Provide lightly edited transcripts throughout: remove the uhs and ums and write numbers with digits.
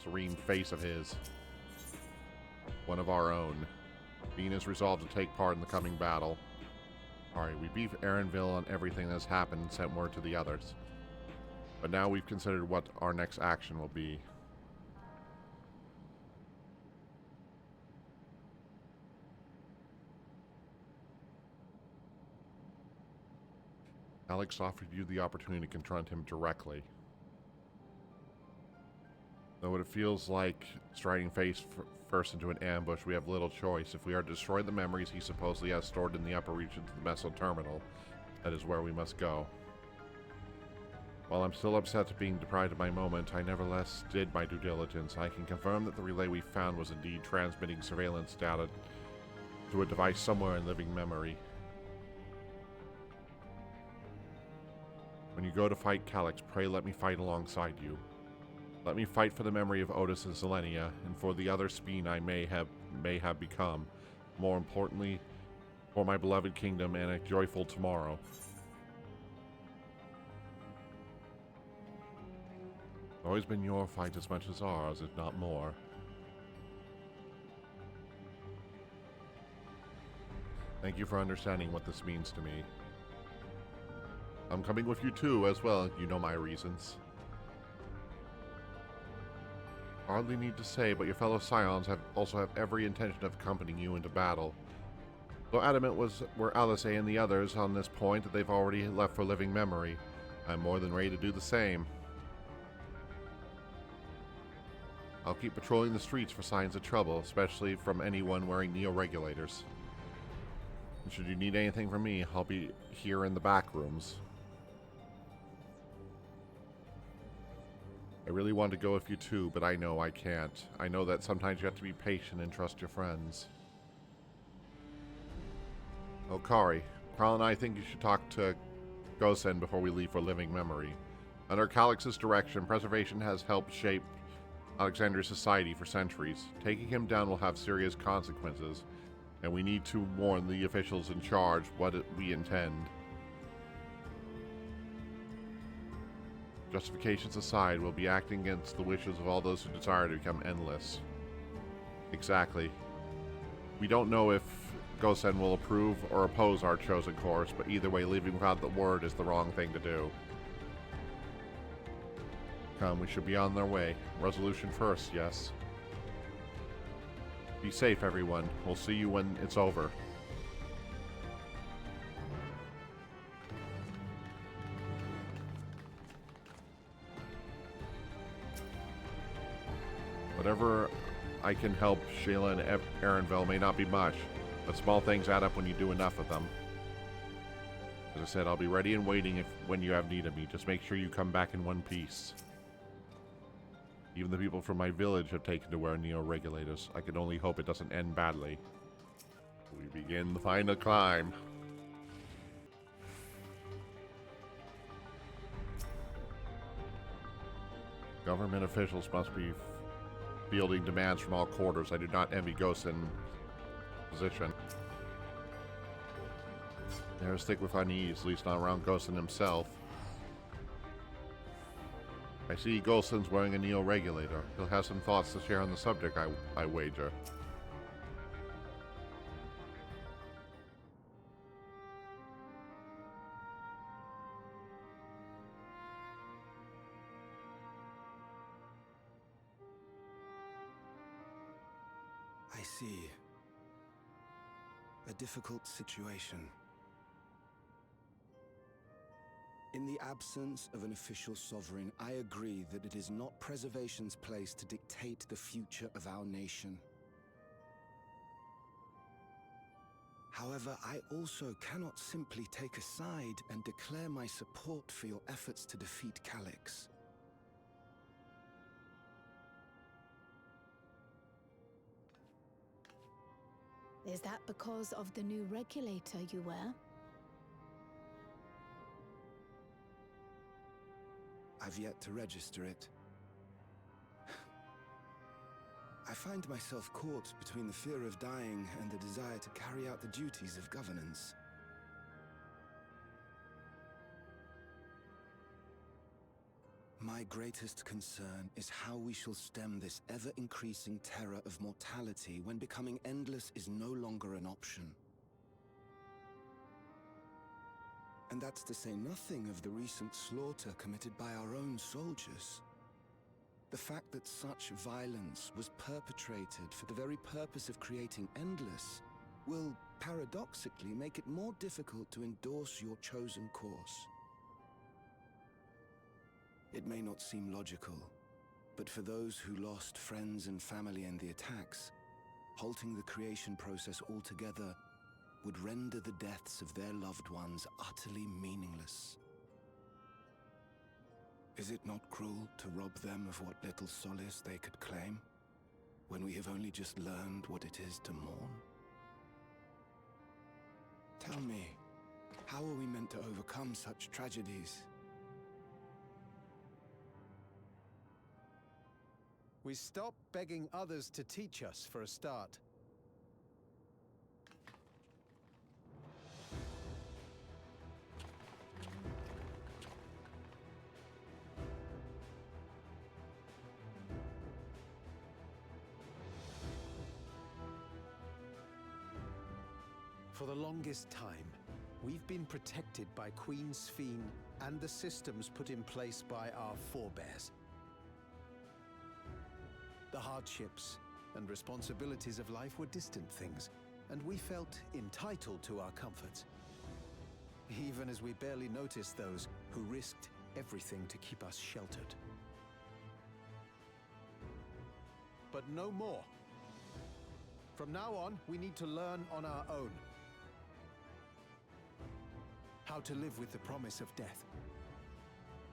serene face of his. One of our own. Bean is resolved to take part in the coming battle. Alright, we beat Aaronville on everything that's happened and sent word to the others. But now we've considered what our next action will be. Alex offered you the opportunity to confront him directly. Though it feels like striding face first into an ambush, we have little choice. If we are to destroy the memories he supposedly has stored in the upper regions of the Meso terminal, that is where we must go. While I'm still upset at being deprived of my moment, I nevertheless did my due diligence. I can confirm that the relay we found was indeed transmitting surveillance data to a device somewhere in living memory. When you go to fight Calyx, pray let me fight alongside you. Let me fight for the memory of Otis and Selenia, and for the other Speen I may have become. More importantly, for my beloved kingdom and a joyful tomorrow. It's always been your fight as much as ours, if not more. Thank you for understanding what this means to me. I'm coming with you too, as well. You know my reasons. Hardly need to say, but your fellow Scions also have every intention of accompanying you into battle. Though adamant were Alice and the others on this point that they've already left for living memory, I'm more than ready to do the same. I'll keep patrolling the streets for signs of trouble, especially from anyone wearing neo-regulators. And should you need anything from me, I'll be here in the back rooms. I really want to go with you too, but I know I can't. I know that sometimes you have to be patient and trust your friends. Oh, Hikari, Carl and I think you should talk to Gosen before we leave for living memory. Under Calyx's direction, preservation has helped shape Alexandria's society for centuries. Taking him down will have serious consequences, and we need to warn the officials in charge what we intend. Justifications aside, we'll be acting against the wishes of all those who desire to become endless. Exactly. We don't know if Gosen will approve or oppose our chosen course, but either way, leaving without the word is the wrong thing to do. Come, we should be on their way. Resolution first, yes. Be safe, everyone. We'll see you when it's over. Whatever I can help Sheila and Aaronville may not be much, but small things add up when you do enough of them. As I said, I'll be ready and waiting when you have need of me. Just make sure you come back in one piece. Even the people from my village have taken to wear neo-regulators. I can only hope it doesn't end badly. We begin the final climb. Government officials must be fielding demands from all quarters. I do not envy Gosen's position. Never stick with unease, at least not around Gosen himself. I see Gosen's wearing a neo-regulator. He'll have some thoughts to share on the subject, I wager. I see. A difficult situation. In the absence of an official sovereign, I agree that it is not preservation's place to dictate the future of our nation. However, I also cannot simply take a side and declare my support for your efforts to defeat Calyx. Is that because of the new regulator you wear? I've yet to register it. I find myself caught between the fear of dying and the desire to carry out the duties of governance. My greatest concern is how we shall stem this ever-increasing terror of mortality when becoming endless is no longer an option. And that's to say nothing of the recent slaughter committed by our own soldiers. The fact that such violence was perpetrated for the very purpose of creating endless will, paradoxically, make it more difficult to endorse your chosen course. It may not seem logical, but for those who lost friends and family in the attacks, halting the creation process altogether would render the deaths of their loved ones utterly meaningless. Is it not cruel to rob them of what little solace they could claim, when we have only just learned what it is to mourn? Tell me, how are we meant to overcome such tragedies? We stop begging others to teach us for a start. For the longest time, we've been protected by Queen Sphene and the systems put in place by our forebears. The hardships and responsibilities of life were distant things, and we felt entitled to our comforts, even as we barely noticed those who risked everything to keep us sheltered. But no more. From now on, we need to learn on our own. How to live with the promise of death.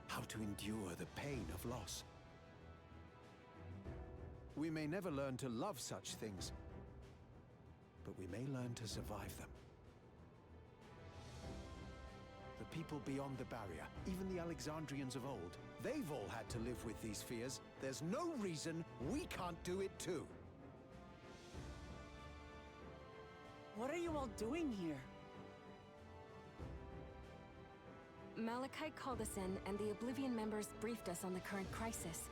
How to endure the pain of loss. We may never learn to love such things, but we may learn to survive them. The people beyond the barrier, even the Alexandrians of old, they've all had to live with these fears. There's no reason we can't do it too. What are you all doing here? Malachite called us in, and the Oblivion members briefed us on the current crisis.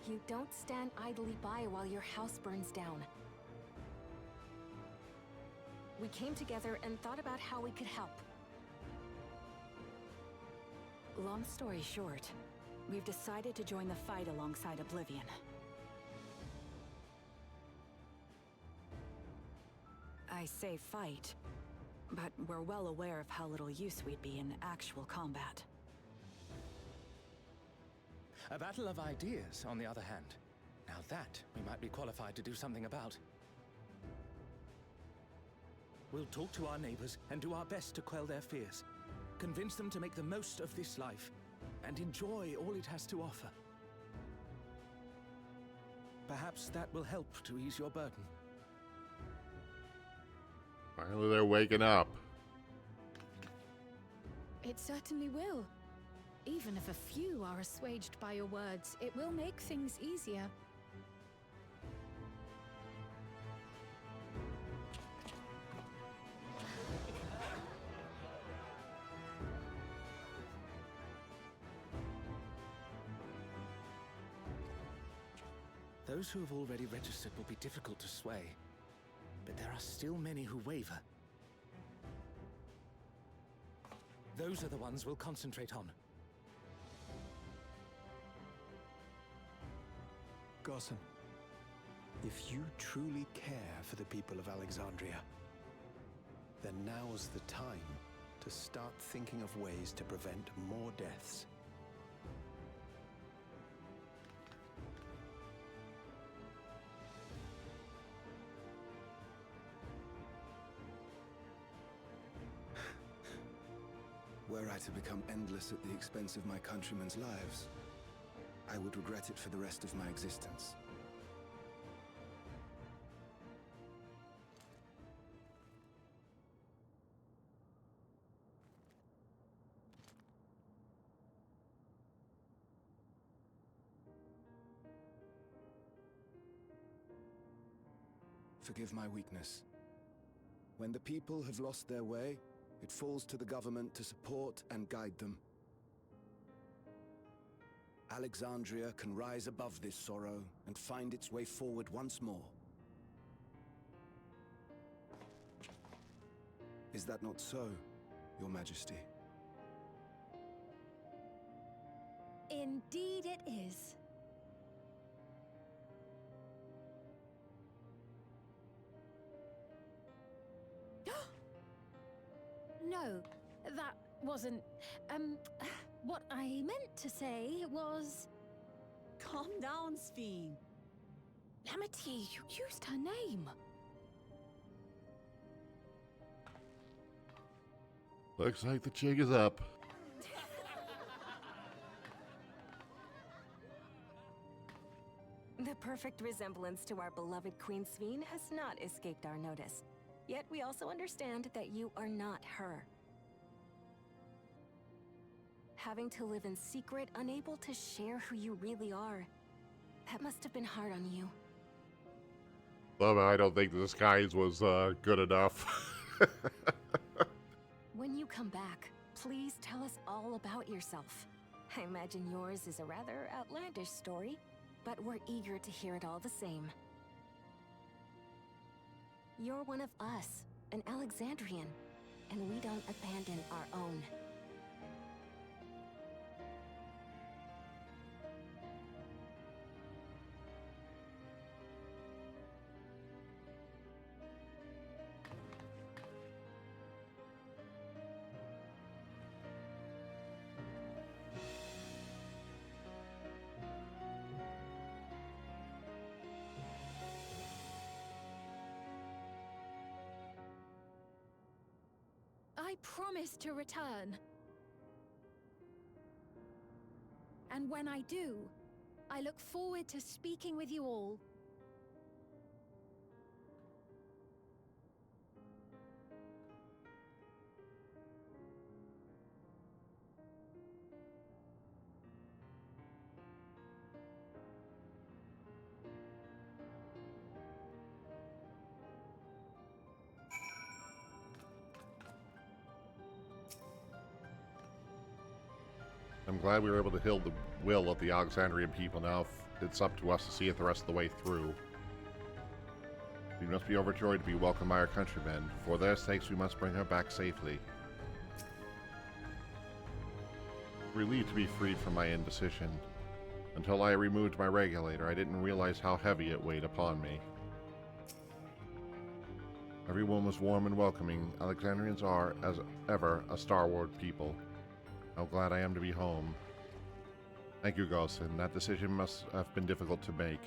You don't stand idly by while your house burns down. We came together and thought about how we could help. Long story short, we've decided to join the fight alongside Oblivion. I say fight, but we're well aware of how little use we'd be in actual combat. A battle of ideas, on the other hand. Now that we might be qualified to do something about. We'll talk to our neighbors and do our best to quell their fears. Convince them to make the most of this life and enjoy all it has to offer. Perhaps that will help to ease your burden. Finally, they're waking up. It certainly will. Even if a few are assuaged by your words, it will make things easier. Those who have already registered will be difficult to sway, but there are still many who waver. Those are the ones we'll concentrate on. Gossen, if you truly care for the people of Alexandria, then now's the time to start thinking of ways to prevent more deaths. Were I to become endless at the expense of my countrymen's lives, I would regret it for the rest of my existence. Forgive my weakness. When the people have lost their way, it falls to the government to support and guide them. Alexandria can rise above this sorrow and find its way forward once more. Is that not so, Your Majesty? Indeed it is. No, that wasn't... what I meant to say was... Calm down, Sphene. Lamity, you used her name. Looks like the jig is up. The perfect resemblance to our beloved Queen Sphene has not escaped our notice. Yet we also understand that you are not her. Having to live in secret, unable to share who you really are. That must have been hard on you. Well, I don't think the disguise was good enough. When you come back, please tell us all about yourself. I imagine yours is a rather outlandish story, but we're eager to hear it all the same. You're one of us, an Alexandrian, and we don't abandon our own. I promise to return. And when I do, I look forward to speaking with you all. I'm glad we were able to heal the will of the Alexandrian people. Now it's up to us to see it the rest of the way through. We must be overjoyed to be welcomed by our countrymen. For their sakes, we must bring her back safely. Relieved to be freed from my indecision. Until I removed my regulator, I didn't realize how heavy it weighed upon me. Everyone was warm and welcoming. Alexandrians are, as ever, a stalwart people. How glad I am to be home. Thank you, Gosen. That decision must have been difficult to make.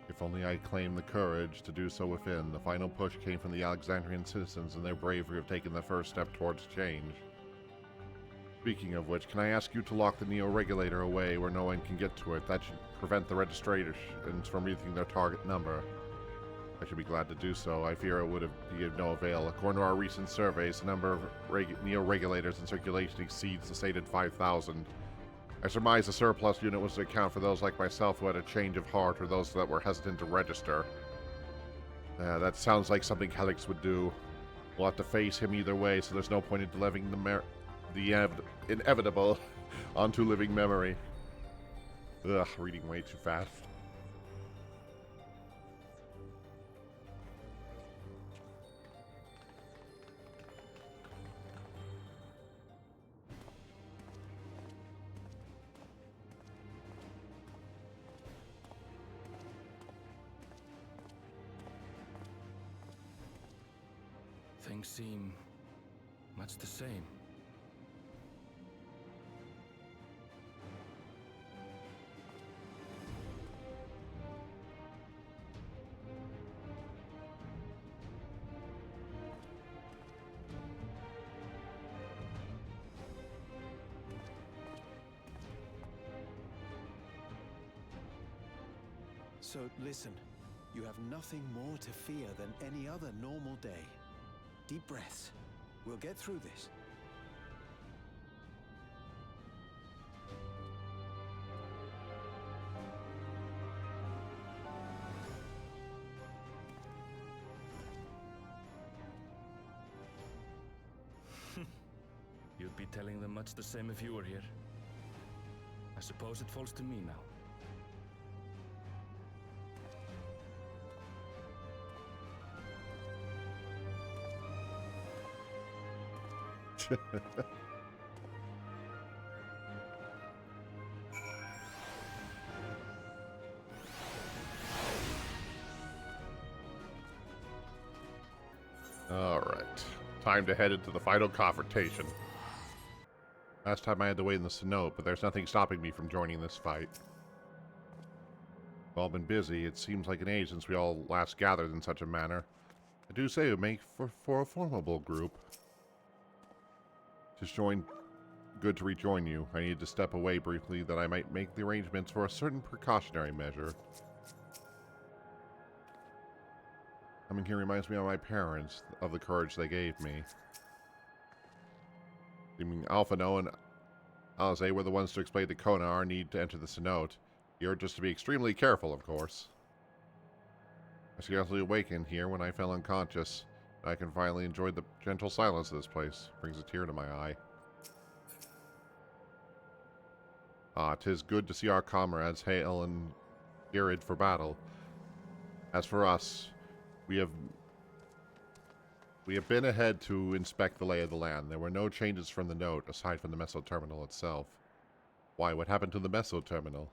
If only I claimed the courage to do so within. The final push came from the Alexandrian citizens and their bravery of taking the first step towards change. Speaking of which, can I ask you to lock the Neo-Regulator away where no one can get to it? That should prevent the registrations from reaching their target number. I should be glad to do so. I fear it would be of no avail. According to our recent surveys, the number of Neo-Regulators in circulation exceeds the stated 5,000. I surmise the surplus unit was to account for those like myself who had a change of heart or those that were hesitant to register. That sounds like something Helix would do. We'll have to face him either way, so there's no point in delivering the inevitable onto living memory. Ugh, reading way too fast. Things seem much the same. So listen, you have nothing more to fear than any other normal day. Deep breaths. We'll get through this. You'd be telling them much the same if you were here. I suppose it falls to me now. Alright. Time to head into the final confrontation. Last time I had to wait in the cenote, but there's nothing stopping me from joining this fight. We've all been busy. It seems like an age since we all last gathered in such a manner. I do say it would make for a formidable group. Just good to rejoin you. I needed to step away briefly that I might make the arrangements for a certain precautionary measure. Coming here reminds me of my parents, of the courage they gave me. Seeming Alphino and Alize were the ones to explain to Kona our need to enter the cenote. You're just to be extremely careful, of course. I scarcely awakened here when I fell unconscious. I can finally enjoy the gentle silence of this place. Brings a tear to my eye. Ah, 'tis good to see our comrades hail and geared for battle. As for us, we have been ahead to inspect the lay of the land. There were no changes from the note, aside from the Meso terminal itself. Why, what happened to the Meso terminal?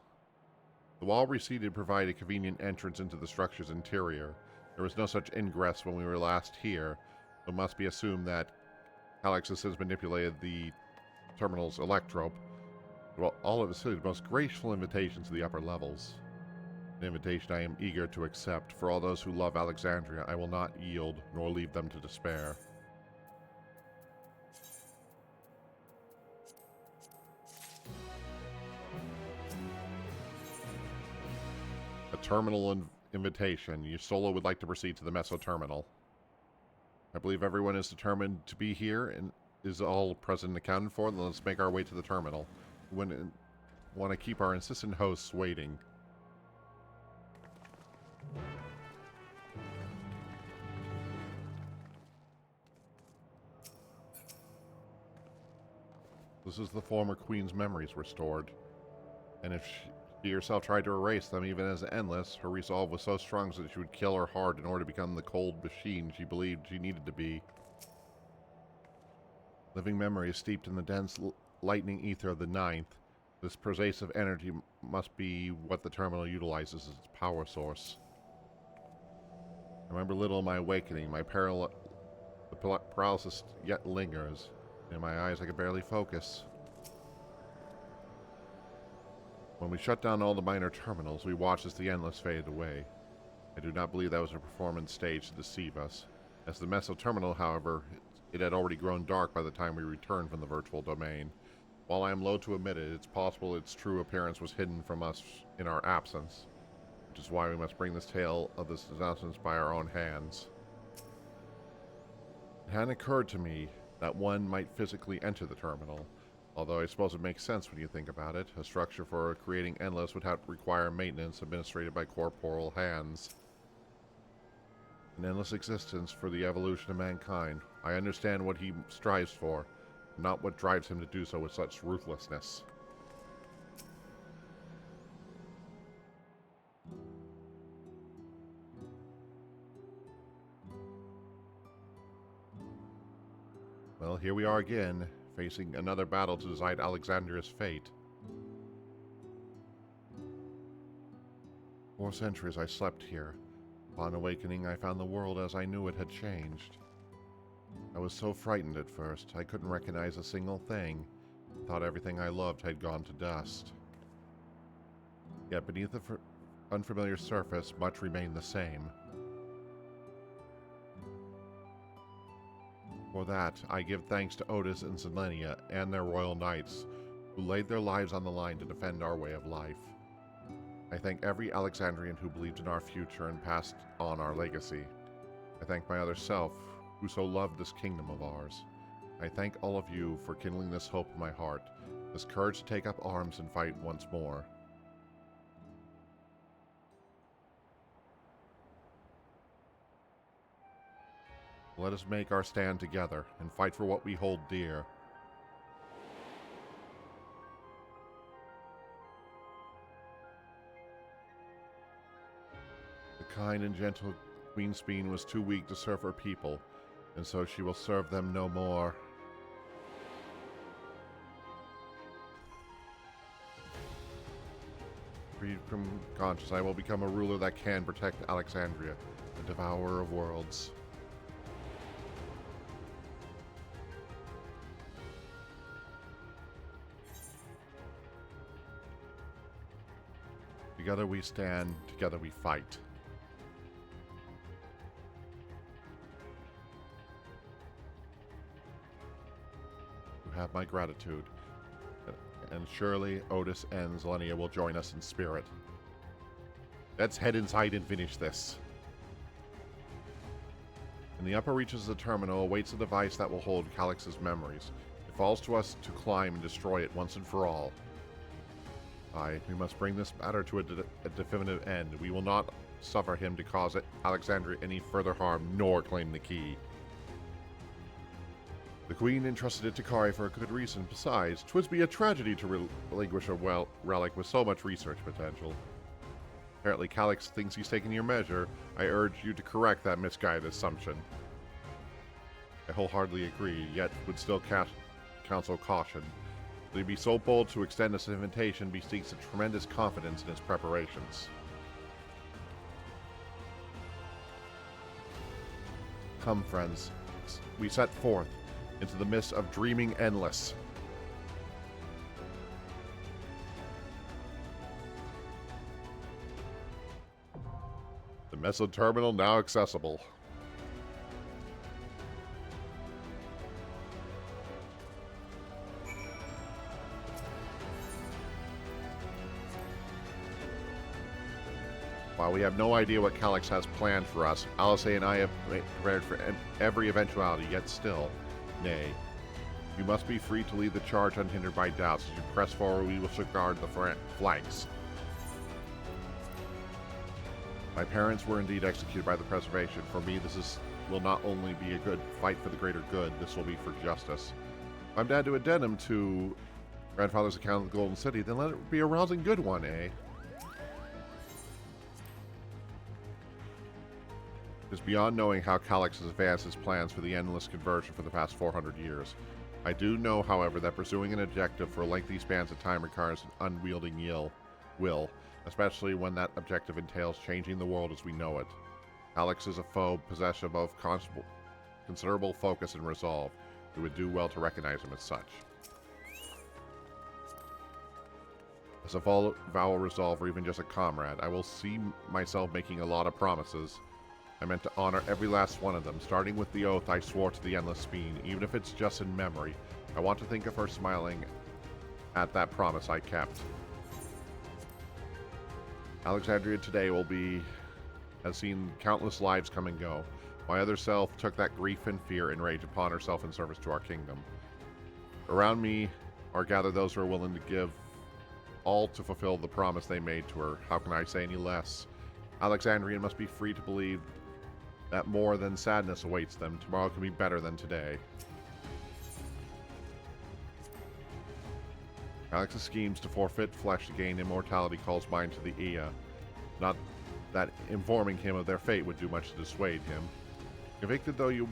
The wall receded provided a convenient entrance into the structure's interior. There was no such ingress when we were last here, so it must be assumed that Alex has since manipulated the terminal's electrope. Well, all of his most graceful invitations to the upper levels. An invitation I am eager to accept. For all those who love Alexandria, I will not yield, nor leave them to despair. A terminal invitation. Ysola would like to proceed to the Meso terminal. I believe everyone is determined to be here and is all present and accounted for. Then let's make our way to the terminal. We want to keep our insistent hosts waiting. This is the former queen's memories were stored. And if she herself tried to erase them, even as endless, her resolve was so strong that she would kill her heart in order to become the cold machine she believed she needed to be. Living memories steeped in the dense lightning ether of the Ninth, this pervasive energy must be what the terminal utilizes as its power source. I remember little of my awakening. The paralysis yet lingers. In my eyes, I could barely focus. When we shut down all the minor terminals, we watched as the endless faded away. I do not believe that was a performance stage to deceive us. As the Meso terminal, however, it had already grown dark by the time we returned from the virtual domain. While I am loath to admit it, it's possible its true appearance was hidden from us in our absence, which is why we must bring this tale of this nonsense by our own hands. It hadn't occurred to me that one might physically enter the terminal, although I suppose it makes sense when you think about it. A structure for creating Endless would have to require maintenance administrated by corporeal hands. An endless existence for the evolution of mankind. I understand what he strives for, not what drives him to do so with such ruthlessness. Well, here we are again, facing another battle to decide Alexandria's fate. 4 centuries I slept here. Upon awakening, I found the world as I knew it had changed. I was so frightened at first, I couldn't recognize a single thing. I thought everything I loved had gone to dust. Yet beneath the unfamiliar surface, much remained the same. For that, I give thanks to Otis and Selenia and their royal knights, who laid their lives on the line to defend our way of life. I thank every Alexandrian who believed in our future and passed on our legacy. I thank my other self, who so loved this kingdom of ours. I thank all of you for kindling this hope in my heart, this courage to take up arms and fight once more. Let us make our stand together and fight for what we hold dear. kind and gentle Queen Speen was too weak to serve her people, and so she will serve them no more. Freed from conscience, I will become a ruler that can protect Alexandria, the devourer of worlds. Together we stand, together we fight. You have my gratitude. And surely Otis and Zelenia will join us in spirit. Let's head inside and finish this. In the upper reaches of the terminal awaits a device that will hold Calix's memories. It falls to us to climb and destroy it once and for all. Aye, we must bring this matter to a definitive end. We will not suffer him to cause Alexandria any further harm, nor claim the key. The Queen entrusted it to Hikari for a good reason. Besides, 'twould be a tragedy to relinquish a relic with so much research potential. Apparently Calix thinks he's taken your measure. I urge you to correct that misguided assumption. I wholeheartedly agree, yet would still counsel caution. To be so bold to extend this invitation bespeaks a tremendous confidence in his preparations. Come, friends. We set forth into the mist of dreaming endless. The Meso terminal now accessible. While we have no idea what Calix has planned for us, Alice and I have prepared for every eventuality, yet still, nay, you must be free to lead the charge unhindered by doubts. As you press forward, we will guard the flanks. My parents were indeed executed by the Preservation. For me, will not only be a good fight for the greater good, this will be for justice. If I'm to add to addendum to Grandfather's account of the Golden City, then let it be a rousing good one, eh? It is beyond knowing how Calix has advanced his plans for the endless conversion for the past 400 years. I do know, however, that pursuing an objective for lengthy spans of time requires an unwielding will, especially when that objective entails changing the world as we know it. Calix is a foe possessed of both considerable focus and resolve. We would do well to recognize him as such. As a vow resolve, or even just a comrade, I will see myself making a lot of promises. I meant to honor every last one of them, starting with the oath I swore to the Endless Speen, even if it's just in memory. I want to think of her smiling at that promise I kept. Alexandria today has seen countless lives come and go. My other self took that grief and fear and rage upon herself in service to our kingdom. Around me are gathered those who are willing to give all to fulfill the promise they made to her. How can I say any less? Alexandrian must be free to believe that more than sadness awaits them. Tomorrow can be better than today. Alex's schemes to forfeit flesh to gain immortality calls mind to the Ea. Not that informing him of their fate would do much to dissuade him. Convicted though you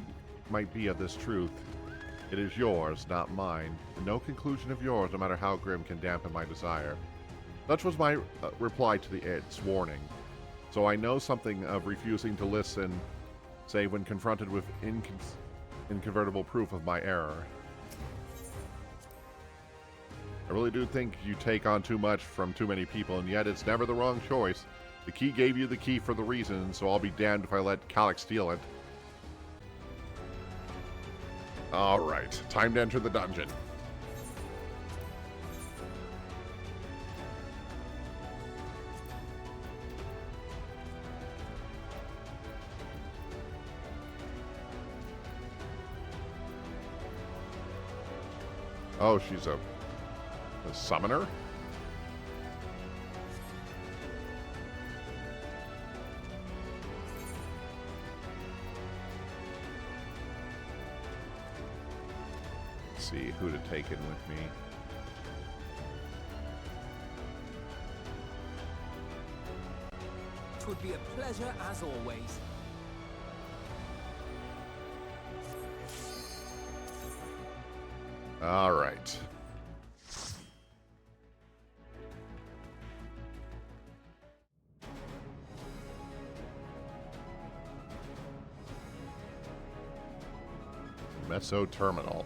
might be of this truth, it is yours, not mine, and no conclusion of yours, no matter how grim, can dampen my desire. Such was my reply to its warning. So I know something of refusing to listen, save when confronted with incontrovertible proof of my error. I really do think you take on too much from too many people, and yet it's never the wrong choice. The key gave you the key for the reason, so I'll be damned if I let Calix steal it. Alright, time to enter the dungeon. Oh, she's a summoner? Let's see who to take in with me. would be a pleasure as always. All right. Meso Terminal.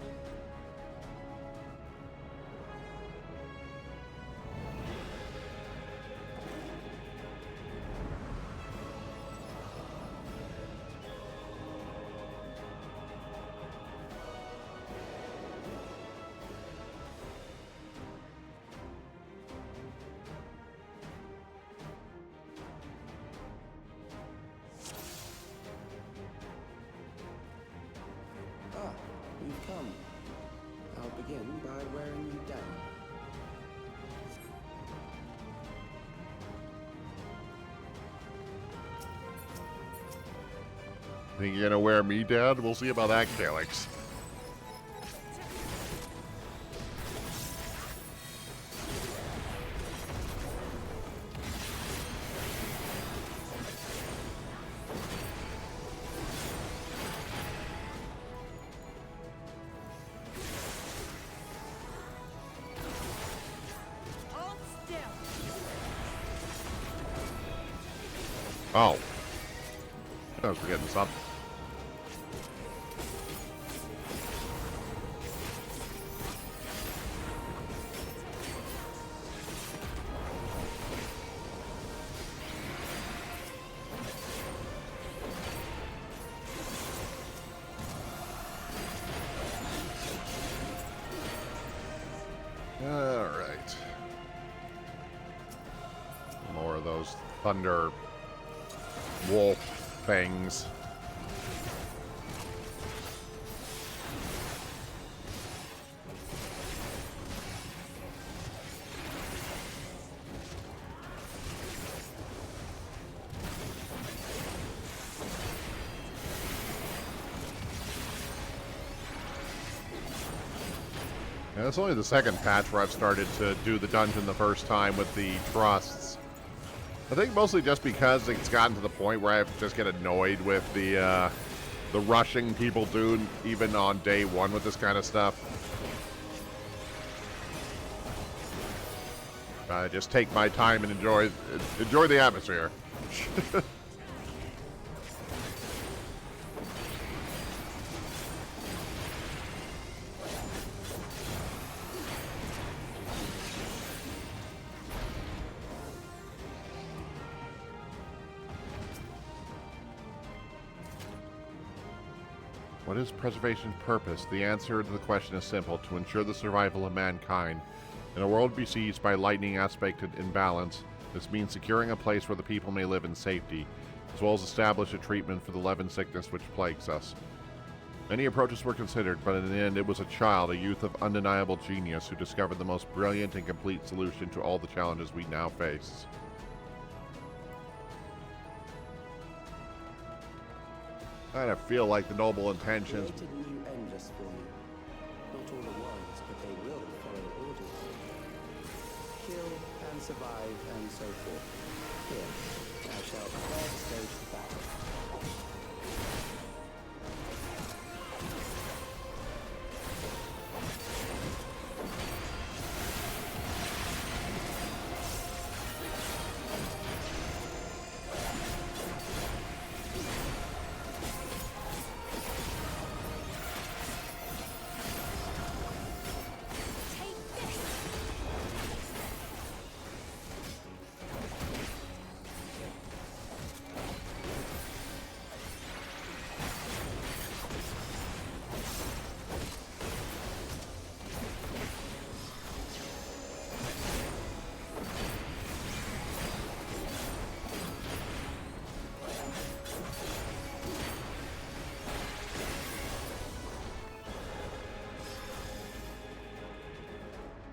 Ah, you've come. I'll begin by wearing you down. Think you're gonna wear me down? We'll see about that, Calyx. Oh. I was forgetting something. All right. More of those thunder wolf things. And it's only the second patch where I've started to do the dungeon the first time with the trusts. I think mostly just because it's gotten to the point where I just get annoyed with the rushing people do, even on day one with this kind of stuff. Just take my time and enjoy the atmosphere. What is preservation's purpose? The answer to the question is simple: to ensure the survival of mankind. In a world besieged by lightning aspect imbalance, this means securing a place where the people may live in safety, as well as establish a treatment for the leaven sickness which plagues us. Many approaches were considered, but in the end it was a child, a youth of undeniable genius, who discovered the most brilliant and complete solution to all the challenges we now face. I kind of feel like the noble intentions. Created new endless for you. Not all at once, but they will follow orders. Kill and survive and so forth. Here, thou shalt first stage the battle.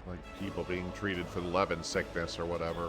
Like people being treated for the leaven sickness or whatever.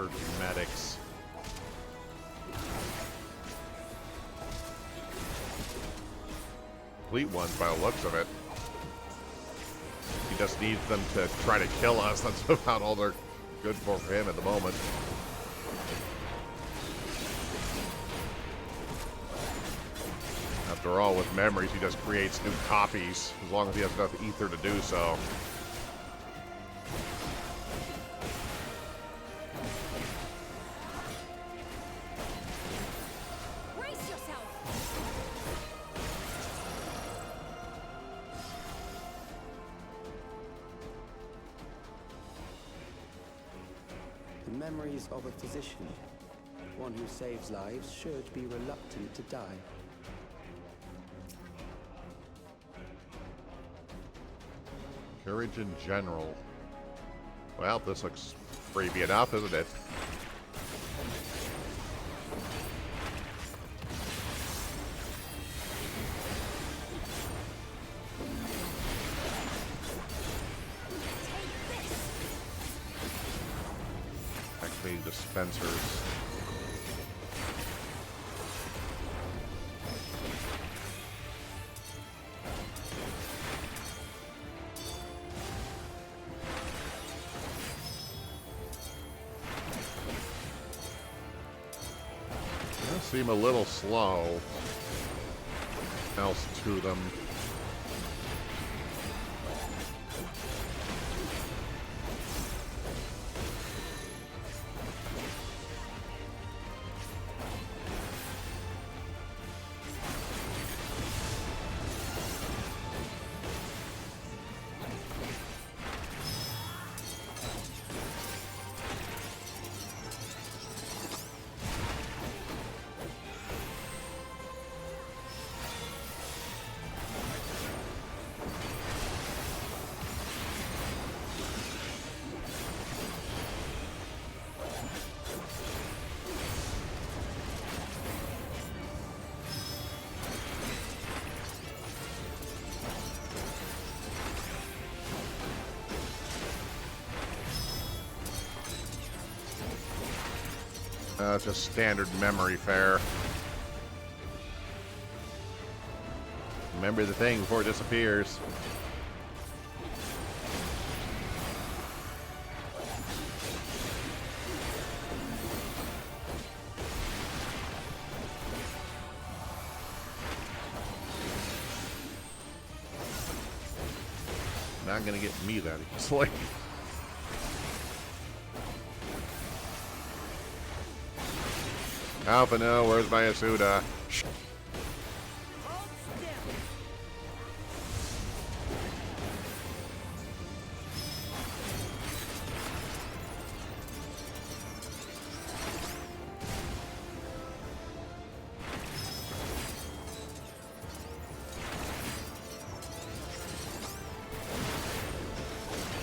Or medics. Complete ones by the looks of it. He just needs them to try to kill us. That's about all they're good for him at the moment. After all, with memories, he just creates new copies, as long as he has enough ether to do so. Brace yourself! The memories of a physician. One who saves lives should be reluctant to die. Courage in general. Well, this looks creepy enough, isn't it? Activating dispensers. Seem a little slow. Else to them. Just standard memory fare. Remember the thing before it disappears. Not gonna get me that easily. Alpha, no, where's my Asuda?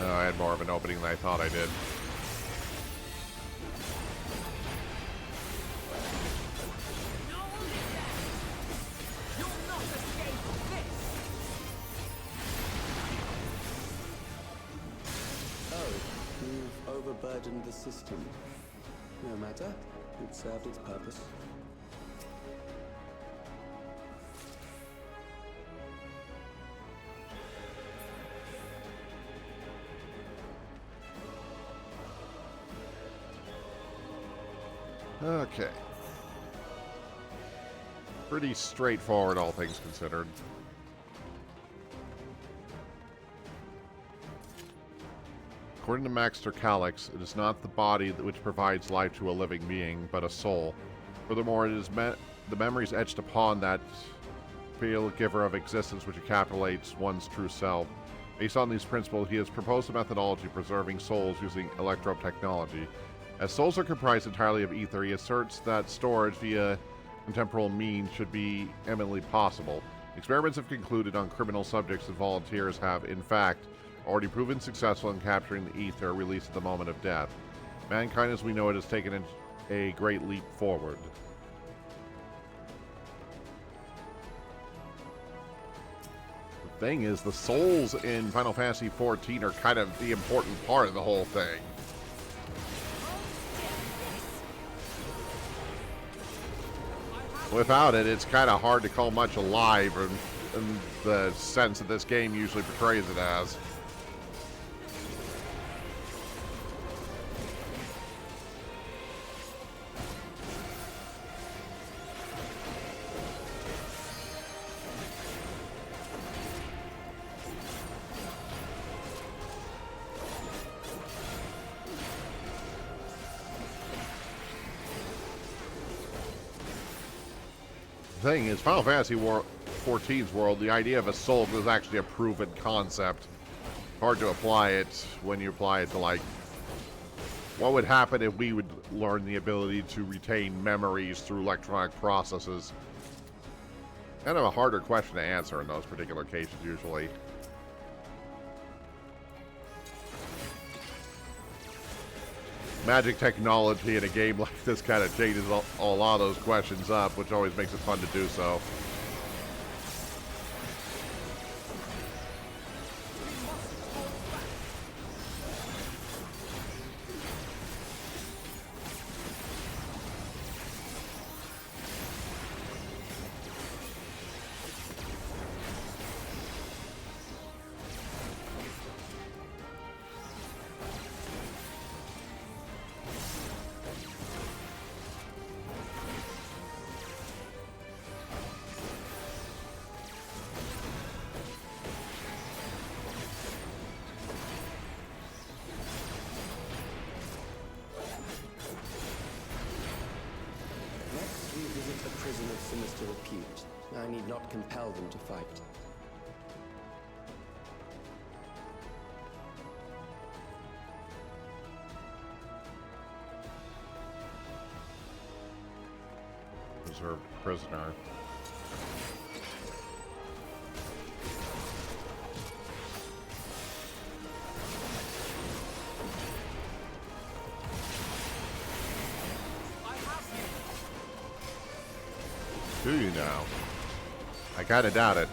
Oh, I had more of an opening than I thought I did. Overburdened the system. No matter, it served its purpose. Okay. Pretty straightforward, all things considered. According to Max Tercalix, it is not the body which provides life to a living being, but a soul. Furthermore, it is the memories etched upon that real giver of existence which encapsulates one's true self. Based on these principles, he has proposed a methodology preserving souls using electro-technology. As souls are comprised entirely of ether, he asserts that storage via contemporary means should be eminently possible. Experiments have concluded on criminal subjects and volunteers have, in fact, already proven successful in capturing the ether released at the moment of death. Mankind as we know it has taken a great leap forward. The thing is, the souls in Final Fantasy XIV are kind of the important part of the whole thing. Without it, it's kind of hard to call much alive in the sense that this game usually portrays it as. The thing is, Final Fantasy XIV's world, the idea of a soul is actually a proven concept. Hard to apply it when you apply it to, like, what would happen if we would learn the ability to retain memories through electronic processes. Kind of a harder question to answer in those particular cases, usually. Magic technology in a game like this kind of changes a lot of those questions up, which always makes it fun to do so. Sinister repute. I need not compel them to fight. Reserved prisoner. Do you now? I kinda doubt it.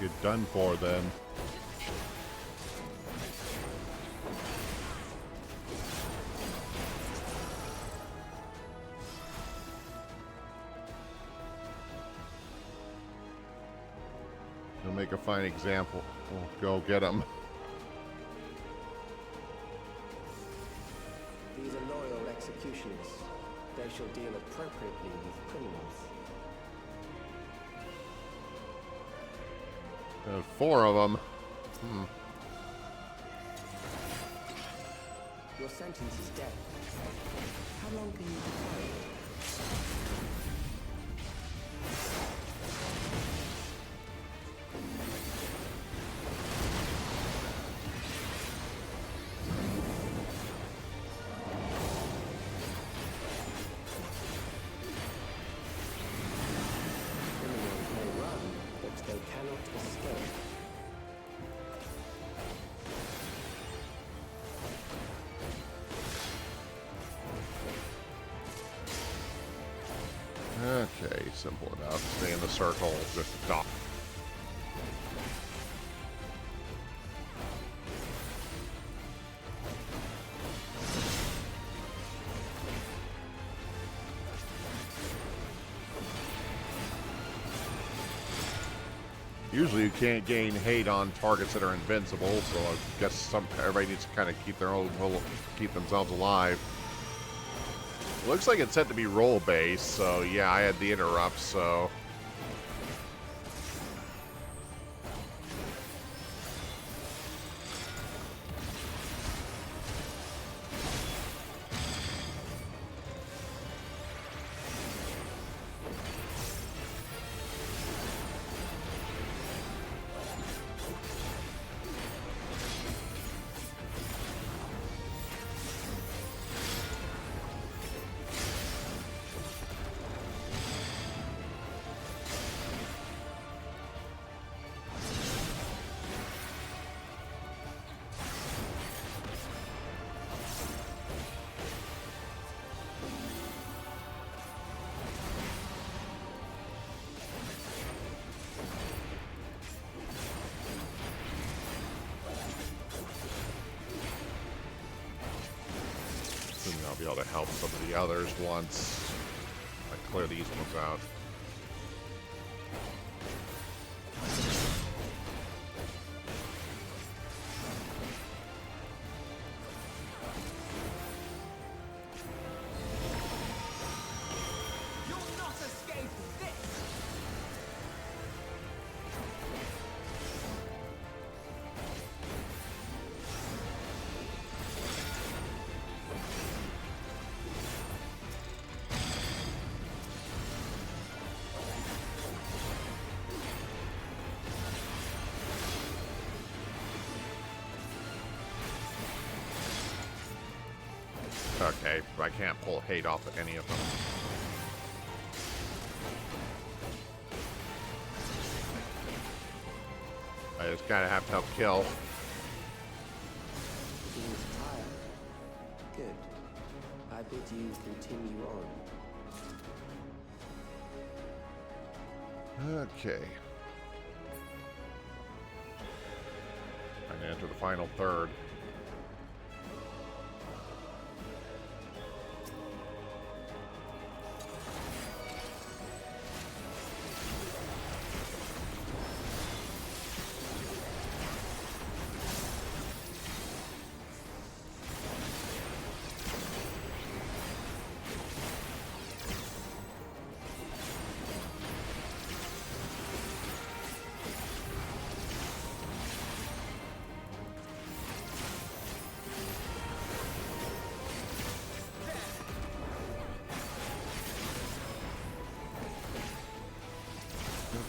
Get done for then. You'll make a fine example. We'll go get him. These are loyal executioners. They shall deal appropriately with criminals. There's 4 of them. Your sentence is death. How long can you defy it? Criminals may run, but they cannot escape. simple enough. Stay in the circle, just dodge. Usually you can't gain hate on targets that are invincible, so I guess everybody needs to kind of keep keep themselves alive. Looks like it's set to be roll-based, so yeah, I had the interrupts, so... I'll be able to help some of the others once I clear these ones out. You'll not escape this! Okay, I can't pull hate off of any of them. I just gotta have to help kill. Feeling tired? Good. I bid you continue on. Okay. I enter the final third.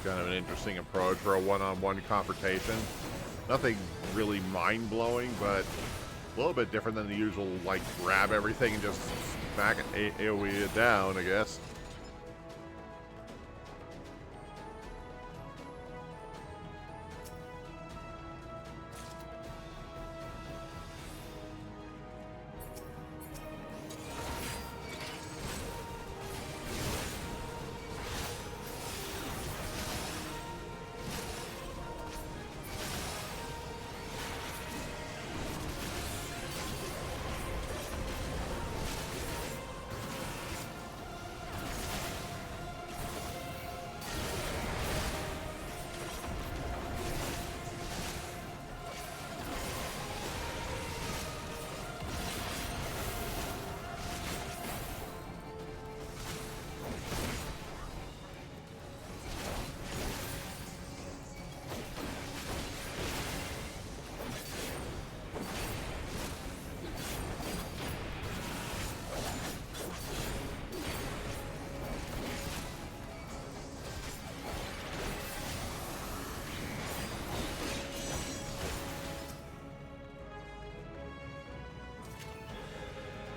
Kind of an interesting approach for a one-on-one confrontation. Nothing really mind-blowing, but a little bit different than the usual, like, grab everything and just smack it, AoE it down, I guess.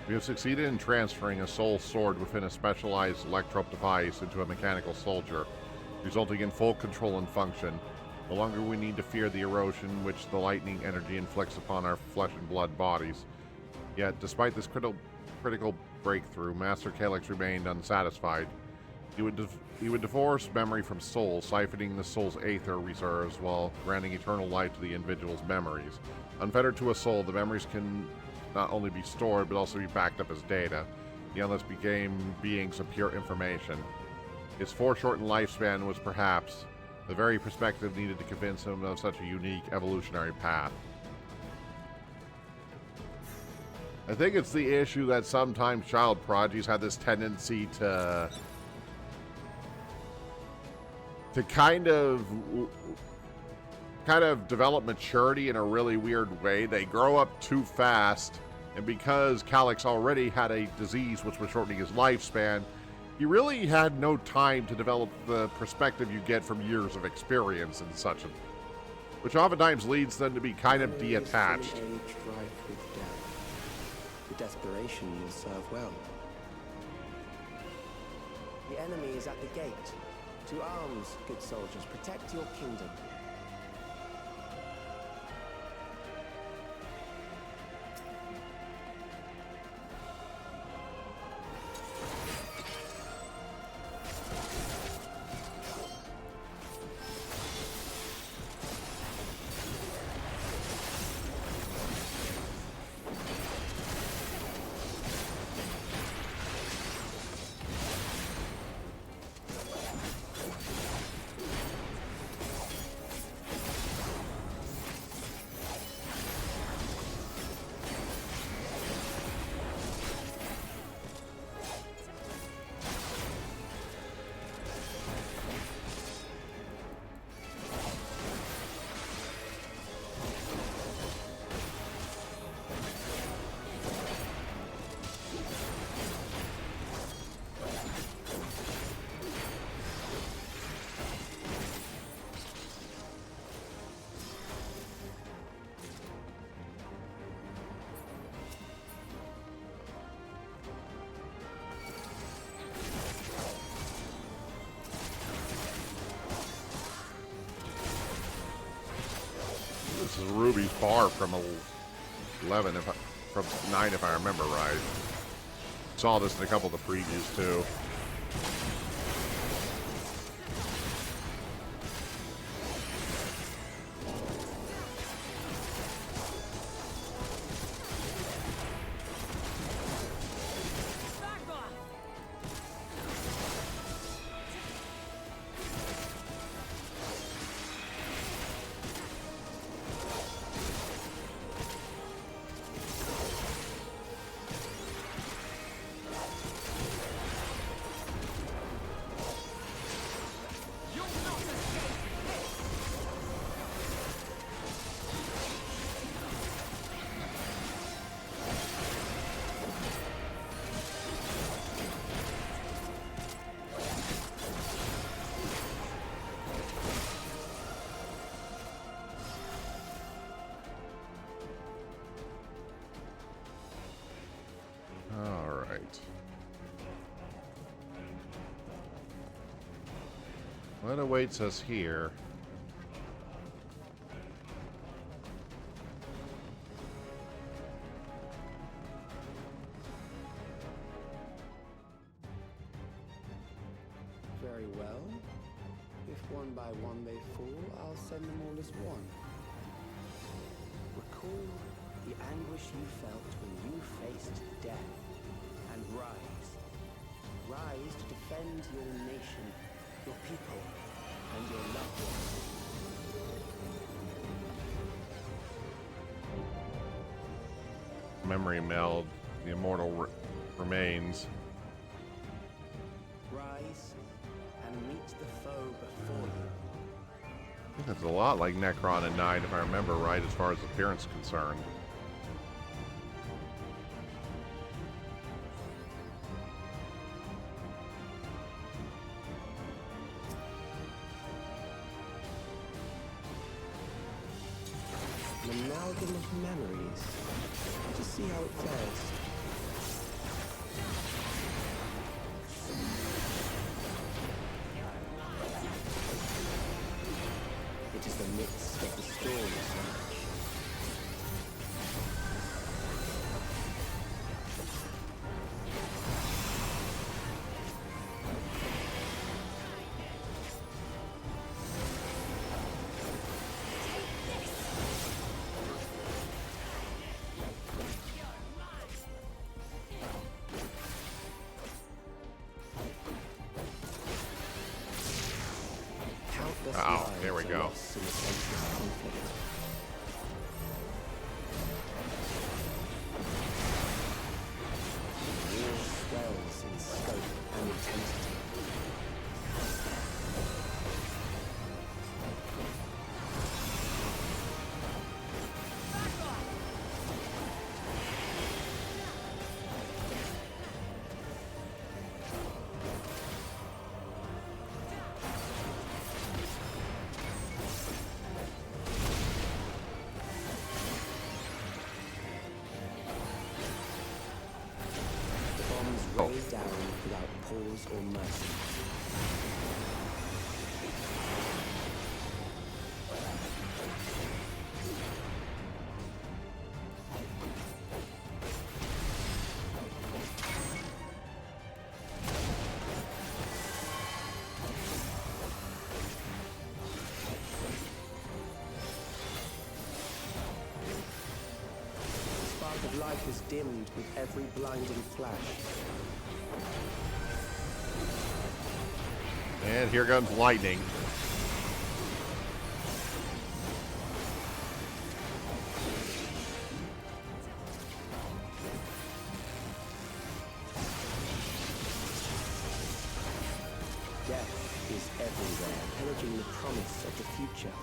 We have succeeded in transferring a soul sword within a specialized electrope device into a mechanical soldier, resulting in full control and function. No longer we need to fear the erosion which the lightning energy inflicts upon our flesh and blood bodies. Yet, despite this critical breakthrough, Master Calyx remained unsatisfied. He would divorce memory from soul, siphoning the soul's aether reserves while granting eternal life to the individual's memories. Unfettered to a soul, the memories can not only be stored, but also be backed up as data. The Endless became beings of pure information. His foreshortened lifespan was perhaps the very perspective needed to convince him of such a unique evolutionary path. I think it's the issue that sometimes child prodigies have this tendency to kind of develop maturity in a really weird way. They grow up too fast, and because Calyx already had a disease which was shortening his lifespan, he really had no time to develop the perspective you get from years of experience and such, which oftentimes leads them to be kind of detached. Age rife with death. The desperation will serve well. The enemy is at the gate. To arms, good soldiers, protect your kingdom. This is Ruby's bar from 11, from 9, if I remember right. Saw this in a couple of the previews too. What awaits us here? Very well. If one by one they fall, I'll send them all as one. Recall the anguish you felt when you faced death, and rise. Rise to defend your nation, your people, and your loved ones. Memory meld, the immortal remains. Rise and meet the foe before you. I think that's a lot like Necron and 9, if I remember right, as far as appearance is concerned. An amalgam of memories. Just see how it fares. It is the midst of the storm, sir. Oh, here we lives are go. lost in the senseless conflict. War swells in scope and intensity. Rain down without pause or mercy. The spark of life is dimmed with every blinding flash. And here comes lightning. Death is everywhere, pillaging the promise of the future.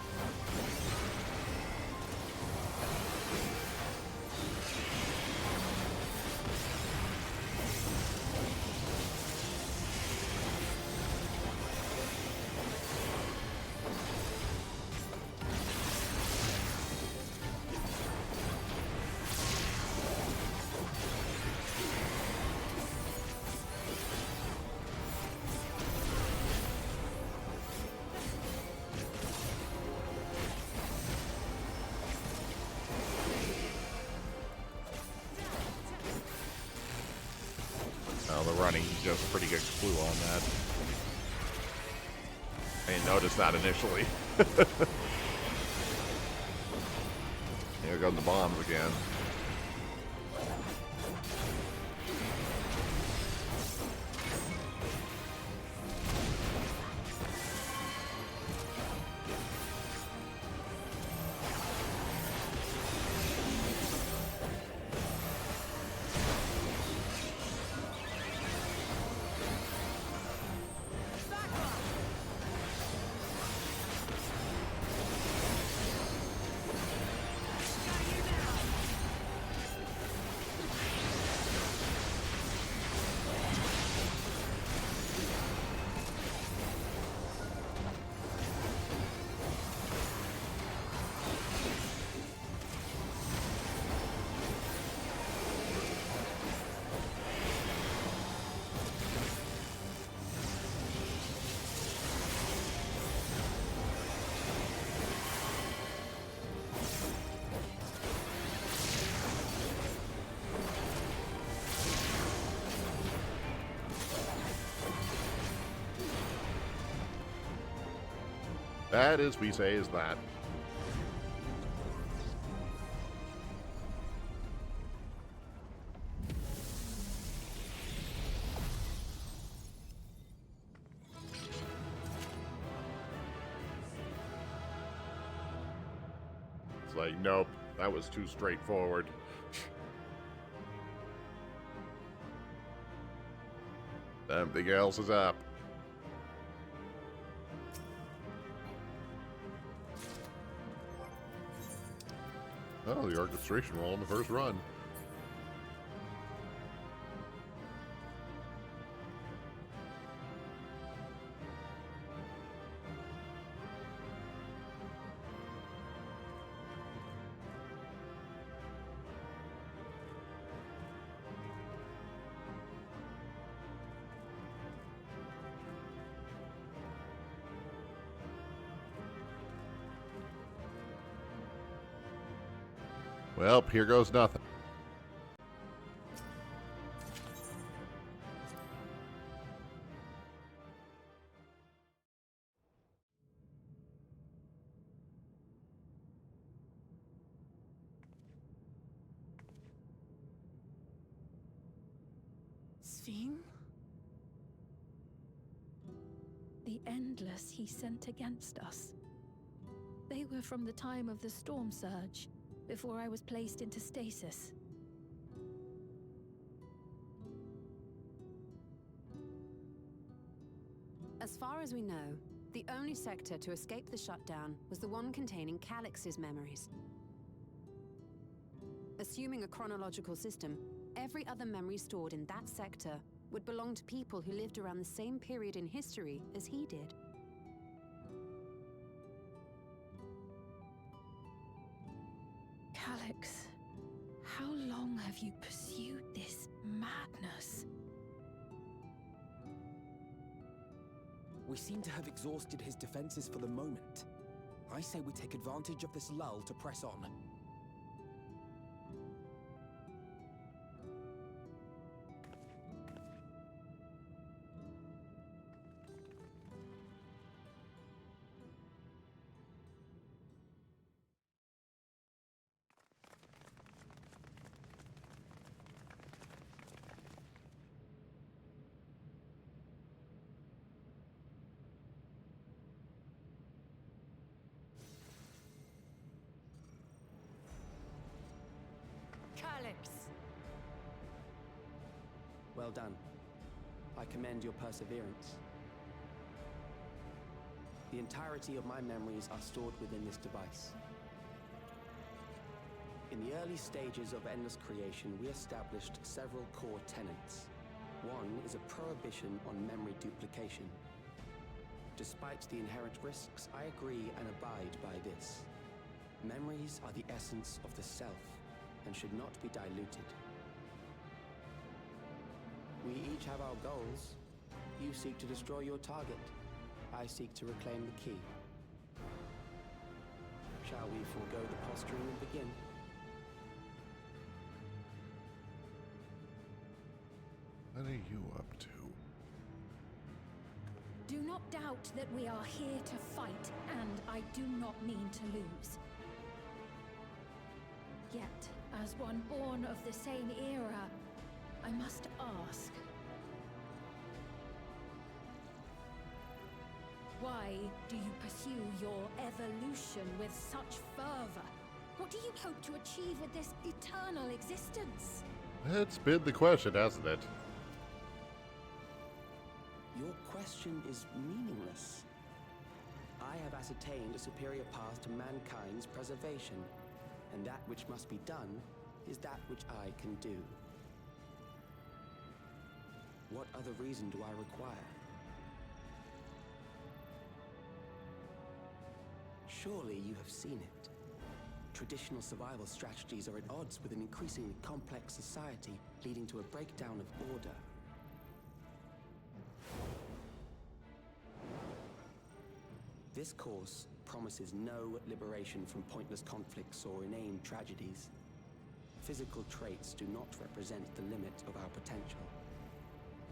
Oh, the running gives a pretty good clue on that. I didn't notice that initially. Here go the bombs again. That, as we say, is that. It's like, nope, that was too straightforward. Something else is up. Oh, the orchestration roll in the first run. Well, here goes nothing. Sphene? The endless he sent against us. They were from the time of the storm surge, before I was placed into stasis. As far as we know, the only sector to escape the shutdown was the one containing Calix's memories. Assuming a chronological system, every other memory stored in that sector would belong to people who lived around the same period in history as he did. Calix, how long have you pursued this madness? We seem to have exhausted his defenses for the moment. I say we take advantage of this lull to press on. Well done. I commend your perseverance. The entirety of my memories are stored within this device. In the early stages of Endless Creation, we established several core tenets. One is a prohibition on memory duplication. Despite the inherent risks, I agree and abide by this. Memories are the essence of the self and should not be diluted. We each have our goals. You seek to destroy your target. I seek to reclaim the key. Shall we forego the posturing and begin? What are you up to? Do not doubt that we are here to fight, and I do not mean to lose. Yet, as one born of the same era, I must ask. Why do you pursue your evolution with such fervor? What do you hope to achieve with this eternal existence? It's been the question, hasn't it? Your question is meaningless. I have ascertained a superior path to mankind's preservation, and that which must be done is that which I can do. What other reason do I require? Surely you have seen it. Traditional survival strategies are at odds with an increasingly complex society, leading to a breakdown of order. This course promises no liberation from pointless conflicts or inane tragedies. Physical traits do not represent the limit of our potential.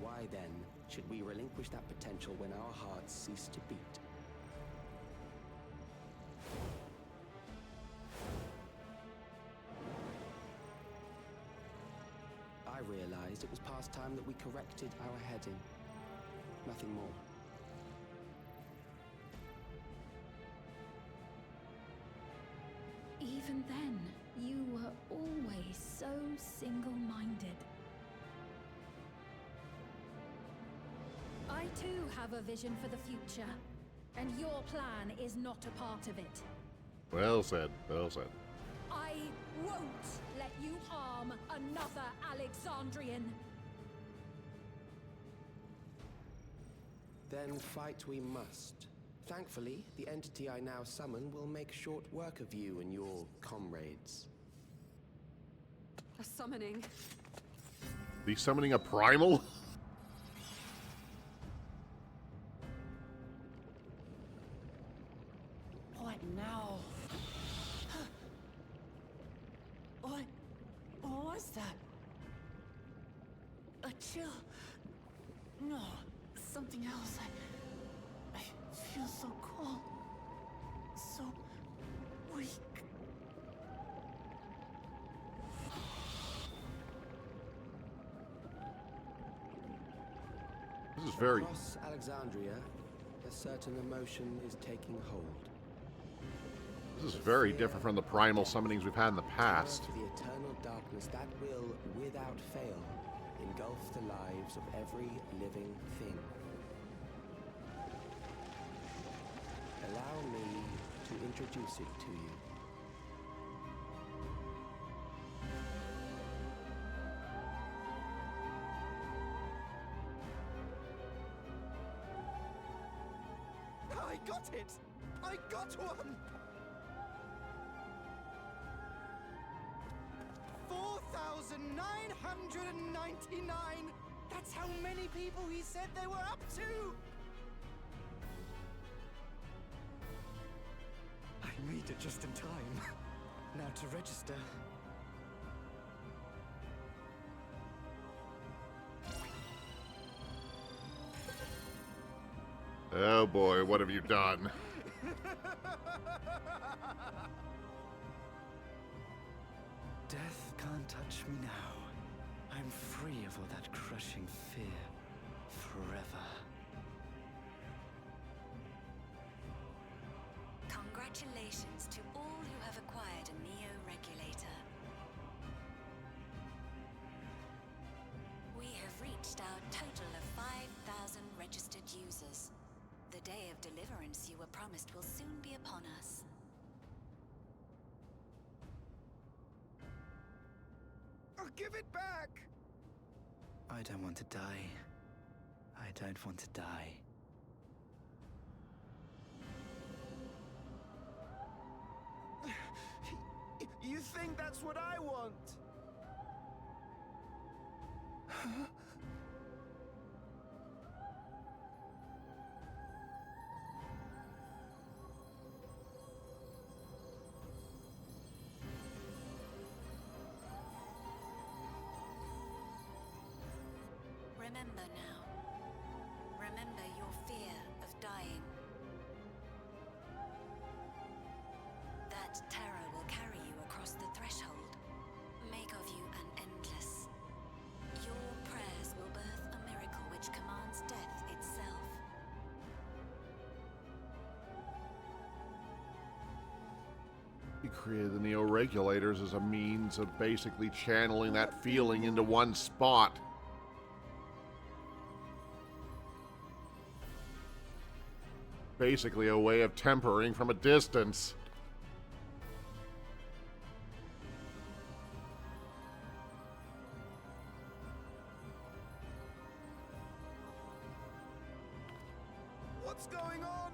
Why then should we relinquish that potential when our hearts cease to beat? I realized it was past time that we corrected our heading. Nothing more. Even then, you were always so single-minded. I too have a vision for the future, and your plan is not a part of it. Well said, well said. I won't let you harm another Alexandrian. Then fight we must. Thankfully, the entity I now summon will make short work of you and your comrades. A summoning. He's summoning a primal? What now? What was that? A chill? No, something else. I feel so cold. So weak. This is very... Across Alexandria, a certain emotion is taking hold. This is very different from the primal summonings we've had in the past. The eternal darkness that will, without fail, engulf the lives of every living thing. Allow me to introduce it to you. I got it! I got one! 4,999! That's how many people he said they were up to! I made it just in time. Now to register. Oh boy, what have you done? Death can't touch me now. I'm free of all that crushing fear. Forever. Congratulations to all who have acquired a Neo-Regulator. We have reached our total of 5,000 registered users. The day of deliverance you were promised will soon be upon us. I'll give it back! I don't want to die. I don't want to die. You think that's what I want? Huh? Remember now. Remember your fear of dying. That terror will carry you across the threshold. Make of you an endless. Your prayers will birth a miracle which commands death itself. He created the Neo-Regulators as a means of basically channeling that feeling into one spot. Basically a way of tempering from a distance. What's going on?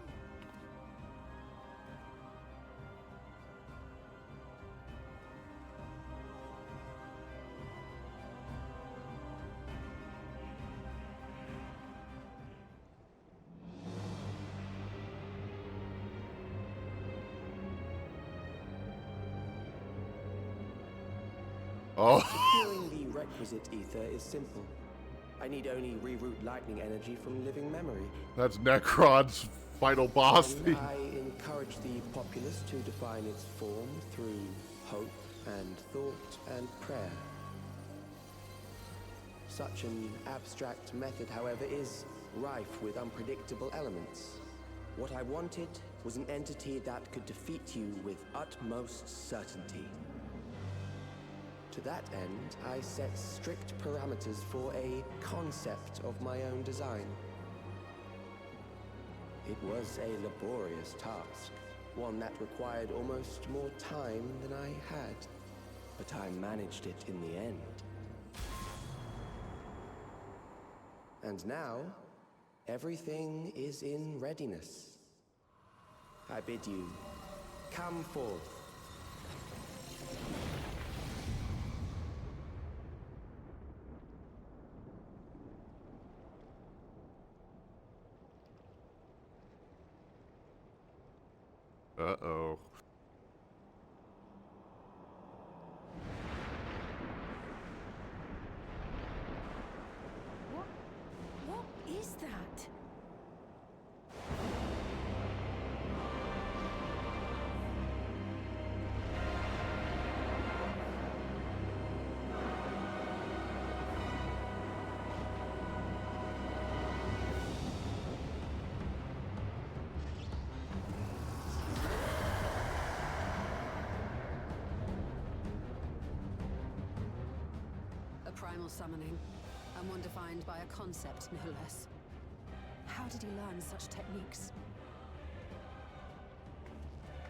Oh. Securing the requisite ether is simple. I need only reroute lightning energy from living memory. That's Necron's final boss And theme. I encourage the populace to define its form through hope and thought and prayer. Such an abstract method, however, is rife with unpredictable elements. What I wanted was an entity that could defeat you with utmost certainty. To that end, I set strict parameters for a concept of my own design. It was a laborious task, one that required almost more time than I had, but I managed it in the end. And now, everything is in readiness. I bid you, come forth. Uh-oh. What is that? Primal summoning, and one defined by a concept, no less. How did he learn such techniques?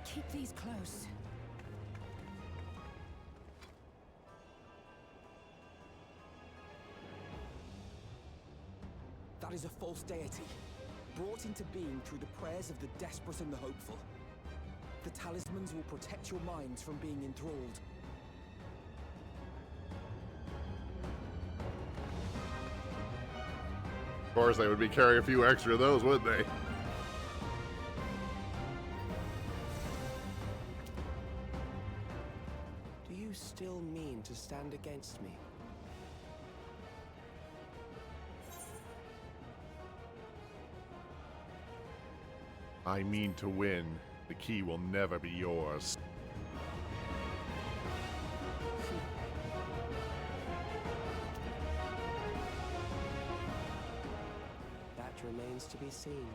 Keep these close. That is a false deity, brought into being through the prayers of the desperate and the hopeful. The talismans will protect your minds from being enthralled. Of course, they would be carrying a few extra of those, wouldn't they? Do you still mean to stand against me? I mean to win. The key will never be yours. That remains to be seen.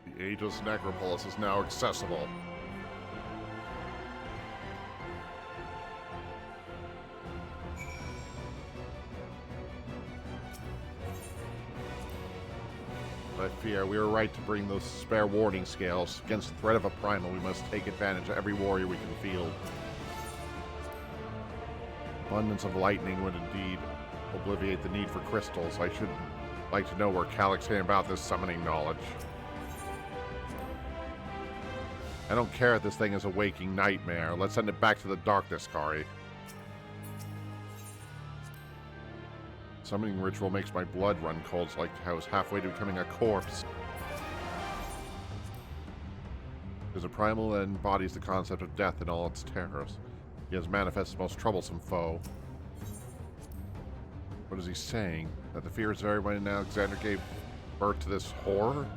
The Ageless Necropolis is now accessible. I fear we were right to bring those spare warning scales. Against the threat of a primal, we must take advantage of every warrior we can field. Abundance of lightning would indeed obliviate the need for crystals. I should like to know where Calyx came about this summoning knowledge. I don't care if this thing is a waking nightmare. Let's send it back to the darkness, Hikari. Summoning ritual makes my blood run cold. It's like I was halfway to becoming a corpse. There's a primal that embodies the concept of death in all its terrors. He has manifested the most troublesome foe. What is he saying? That the fears of everybody in Alexander gave birth to this horror?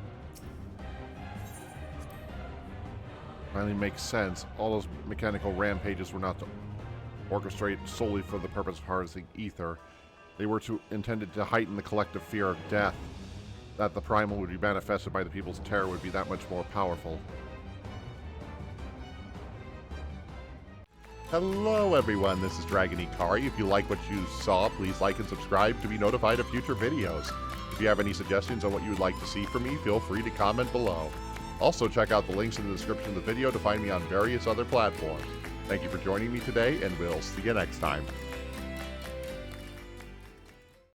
Finally makes sense. All those mechanical rampages were not to orchestrate solely for the purpose of harnessing ether. They were intended to heighten the collective fear of death. That the primal would be manifested by the people's terror would be that much more powerful. Hello everyone, this is Dragin Hikari. If you like what you saw, please like and subscribe to be notified of future videos. If you have any suggestions on what you would like to see from me, feel free to comment below. Also check out the links in the description of the video to find me on various other platforms. Thank you for joining me today, and we'll see you next time.